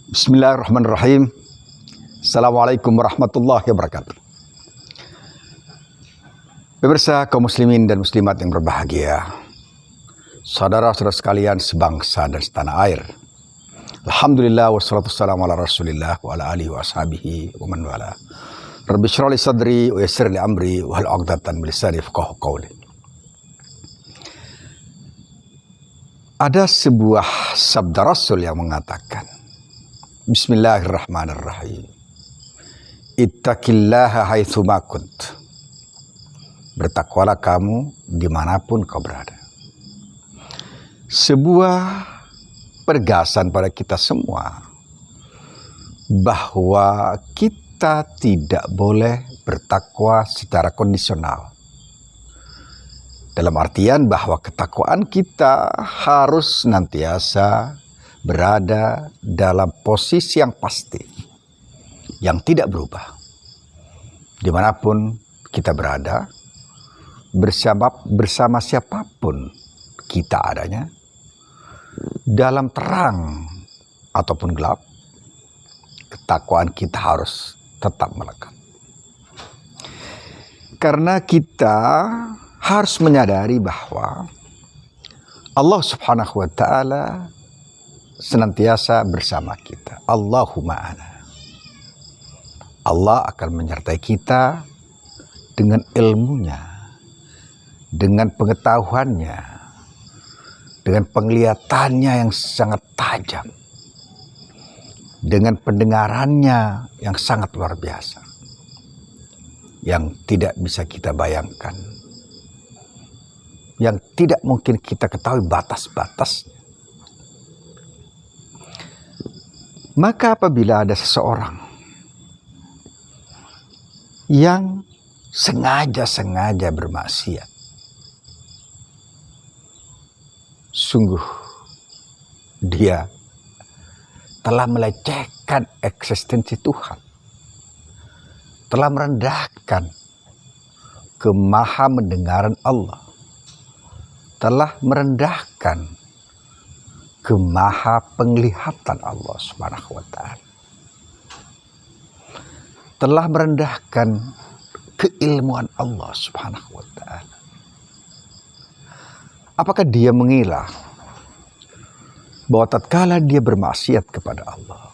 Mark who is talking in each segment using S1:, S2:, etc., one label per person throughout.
S1: Bismillahirrahmanirrahim. Assalamualaikum warahmatullahi wabarakatuh. Pemirsa kaum muslimin dan muslimat yang berbahagia, saudara-saudara sekalian sebangsa dan setanah air. Alhamdulillah wassalatu wassalamu ala rasulillah wa ala alihi wa ashabihi wa man wala. Rabbi syrah li sadri wa yassir li amri wa hal 'uqdatan min lisani yafqahu qawli. Ada sebuah sabda Rasul yang mengatakan, Bismillahirrahmanirrahim. Ittaqillaha haitsuma kunt. Bertakwalah kamu dimanapun kau berada. Sebuah pergasan pada kita semua bahwa kita tidak boleh bertakwa secara kondisional. Dalam artian bahwa ketakwaan kita harus senantiasa berada dalam posisi yang pasti, yang tidak berubah. Dimanapun kita berada, bersama siapapun kita adanya, dalam terang ataupun gelap, ketakwaan kita harus tetap melekat. Karena kita harus menyadari bahwa Allah Subhanahu wa Ta'ala senantiasa bersama kita. Allahumma ana. Allah akan menyertai kita dengan ilmunya, dengan pengetahuannya, dengan penglihatannya yang sangat tajam, dengan pendengarannya yang sangat luar biasa, yang tidak bisa kita bayangkan, yang tidak mungkin kita ketahui batas-batasnya. Maka apabila ada seseorang yang sengaja bermaksiat, sungguh dia telah melecehkan eksistensi Tuhan, telah merendahkan kemaha-mendengaran Allah, telah merendahkan kemaha penglihatan Allah Subhanahu wa Ta'ala, telah merendahkan keilmuan Allah Subhanahu wa Ta'ala. Apakah dia mengira bahwa tatkala dia bermaksiat kepada Allah,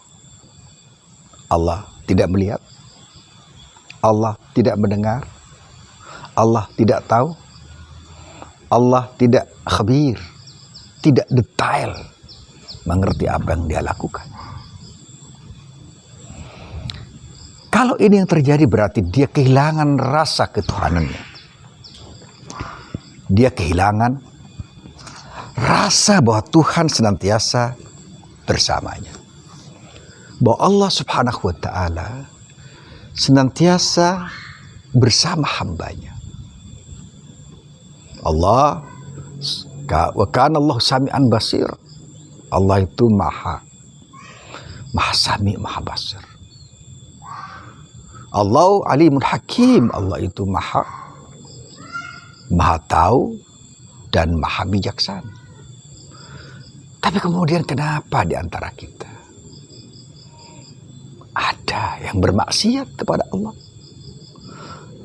S1: Allah tidak melihat, Allah tidak mendengar, Allah tidak tahu, Allah tidak khabir, tidak detail mengerti apa yang dia lakukan? Kalau ini yang terjadi berarti dia kehilangan rasa ketuhanannya. Dia kehilangan rasa bahwa Tuhan senantiasa bersamanya. Bahwa Allah Subhanahu wa Ta'ala senantiasa bersama hambanya. Allah wa kana Allah sami'an basir. Allah itu maha sami, maha basir. Allah alimun hakim. Allah itu maha tahu dan maha bijaksana. Tapi kemudian kenapa di antara kita ada yang bermaksiat kepada Allah?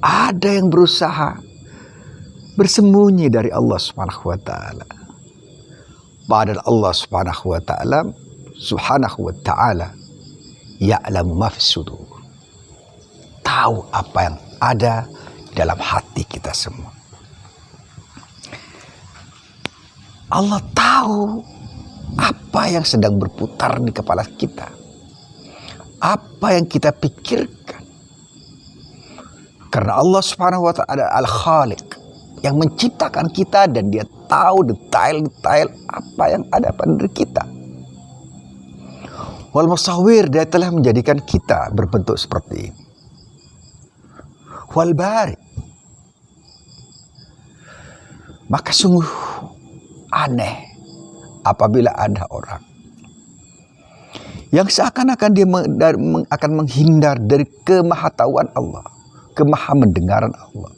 S1: Ada yang berusaha bersembunyi dari Allah Subhanahu wa Ta'ala. Padahal Allah Subhanahu wa Ta'ala ya'lamu ma fis sudur. Tahu apa yang ada dalam hati kita semua. Allah tahu apa yang sedang berputar di kepala kita, apa yang kita pikirkan. Karena Allah Subhanahu wa Ta'ala Al-Khaliq, yang menciptakan kita, dan dia tahu detail-detail apa yang ada pada diri kita. Wal musawwir, dia telah menjadikan kita berbentuk seperti ini. Wal bari, maka sungguh aneh apabila ada orang yang seakan-akan dia akan menghindar dari kemahatauan Allah, kemahamendengaran Allah.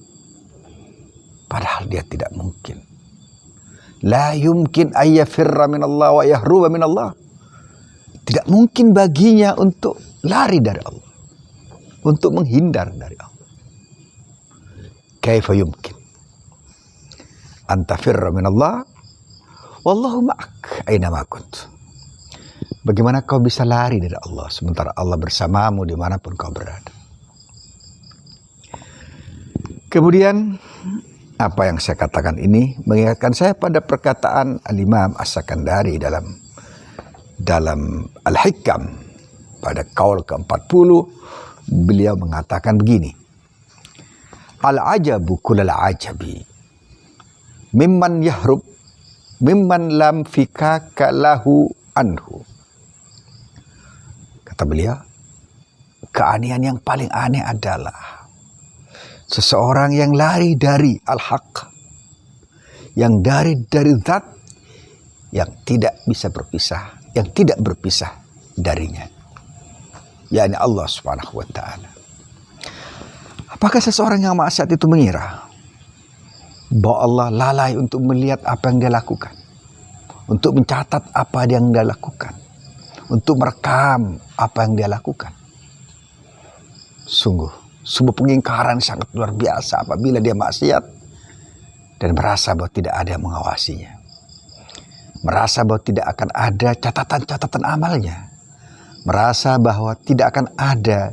S1: Padahal dia tidak mungkin. La yumkin ayyafirra minallah wa yahruba minallah. Tidak mungkin baginya untuk lari dari Allah, untuk menghindar dari Allah. Kaifa yumkin antafirra minallah wallahu ma'ak aina ma kunt. Bagaimana kau bisa lari dari Allah sementara Allah bersamamu dimanapun kau berada. Kemudian apa yang saya katakan ini mengingatkan saya pada perkataan Al-Imam As-Sakandari dalam Al-Hikam pada qaul ke-40. Beliau mengatakan begini, al-ajabu kullal ajabi mimman yahrub mimman lam fikaka lahu anhu. Kata beliau, keanehan yang paling aneh adalah seseorang yang lari dari al-haq, yang dari zat yang tidak bisa berpisah, yang tidak berpisah darinya, yakni Allah Subhanahu wa taala. Apakah seseorang yang maksiat itu mengira bahwa Allah lalai untuk melihat apa yang dia lakukan, untuk mencatat apa yang dia lakukan, untuk merekam apa yang dia lakukan? Sungguh sebuah pengingkaran sangat luar biasa apabila dia maksiat dan merasa bahwa tidak ada yang mengawasinya, merasa bahwa tidak akan ada catatan-catatan amalnya, merasa bahwa tidak akan ada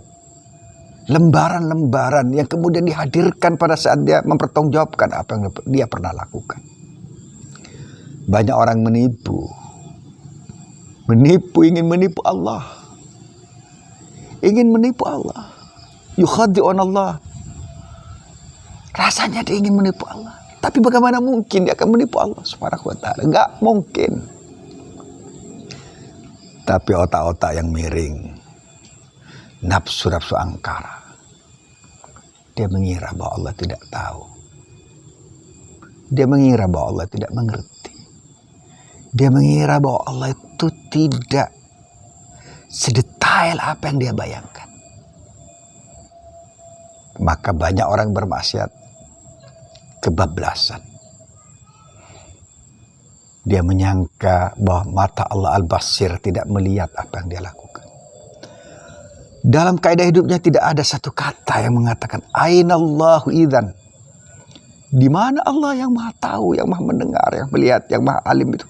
S1: lembaran-lembaran yang kemudian dihadirkan pada saat dia mempertanggungjawabkan apa yang dia pernah lakukan. Banyak orang ingin menipu Allah, ingin menipu Allah. Yukhadi'un Allah. Rasanya dia ingin menipu Allah. Tapi bagaimana mungkin dia akan menipu Allah Subhanahu wa ta'ala? Enggak mungkin. Tapi otak-otak yang miring, nafsu-nafsu angkara, dia mengira bahwa Allah tidak tahu. Dia mengira bahwa Allah tidak mengerti. Dia mengira bahwa Allah itu tidak sedetail apa yang dia bayangkan. Maka banyak orang bermaksiat kebablasan. Dia menyangka bahwa mata Allah Al-Basir tidak melihat apa yang dia lakukan. Dalam kaidah hidupnya tidak ada satu kata yang mengatakan Ainallahu idzan. Di mana Allah yang maha tahu, yang maha mendengar, yang melihat, yang maha alim itu?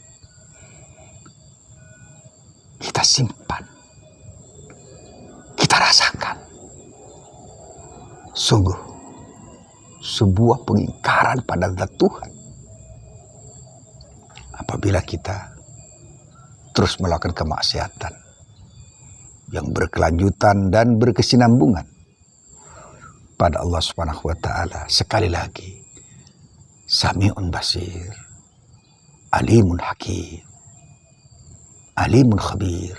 S1: Kita simpan. Kita rasakan. Sungguh sebuah pengingkaran pada zat Tuhan apabila kita terus melakukan kemaksiatan yang berkelanjutan dan berkesinambungan pada Allah Subhanahu wa taala. Sekali lagi, Sami'un Basir, Alimun Hakim, Alimun Khabir.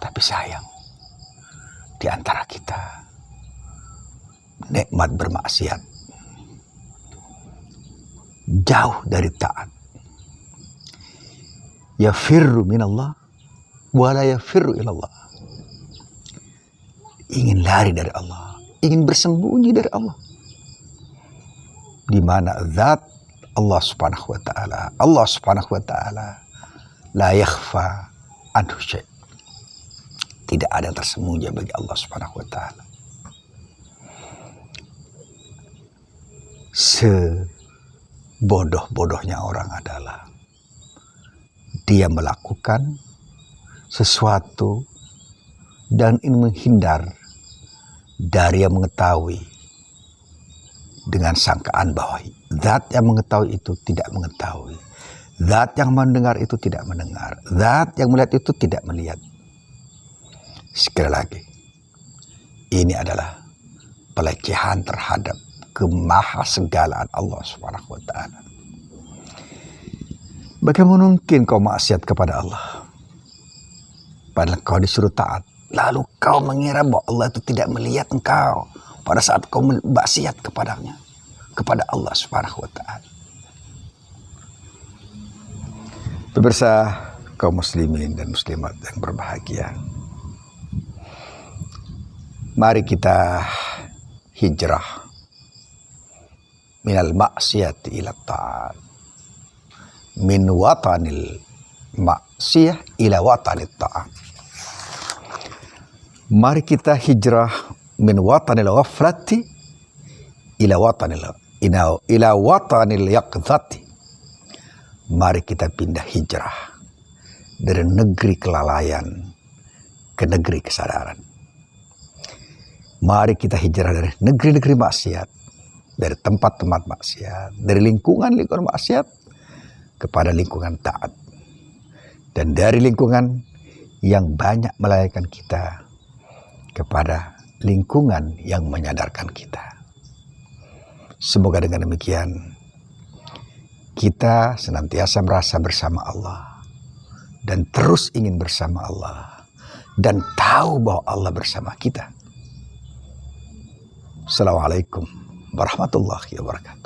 S1: Tapi sayang, di antara kita nikmat bermaksiat, jauh dari taat. Yafirru minallah wa la yafirru ilallah. Ingin lari dari Allah, ingin bersembunyi dari Allah. Di mana zat Allah Subhanahu wa taala, Allah Subhanahu wa taala la yakhfa anhu syai'. Tidak ada yang tersembunyi bagi Allah Subhanahu wa taala. Sebodoh-bodohnya orang adalah dia melakukan sesuatu dan ingin menghindar dari yang mengetahui dengan sangkaan bahwa zat yang mengetahui itu tidak mengetahui, zat yang mendengar itu tidak mendengar, zat yang melihat itu tidak melihat. Sekali lagi, ini adalah pelecehan terhadap kemahasegalaan Allah Subhanahu wa taala. Bagaimana mungkin kau maksiat kepada Allah padahal kau disuruh taat, lalu kau mengira bahwa Allah itu tidak melihat engkau pada saat kau maksiat kepadanya, kepada Allah Subhanahu wa taala. Pemirsa kaum muslimin dan muslimat yang berbahagia, mari kita hijrah minal maksiati ila ta'at, min watanil maksiyah ila watanit ta'ah. Mari kita hijrah min watanil ghaflati ila watanil yaqdzati. Mari kita pindah hijrah dari negeri kelalaian ke negeri kesadaran. Mari kita hijrah dari negeri-negeri maksiat, dari tempat-tempat maksiat, dari lingkungan maksiat kepada lingkungan taat. Dan dari lingkungan yang banyak melayakkan kita kepada lingkungan yang menyadarkan kita. Semoga dengan demikian kita senantiasa merasa bersama Allah dan terus ingin bersama Allah dan tahu bahwa Allah bersama kita. Assalamualaikum warahmatullahi wabarakatuh.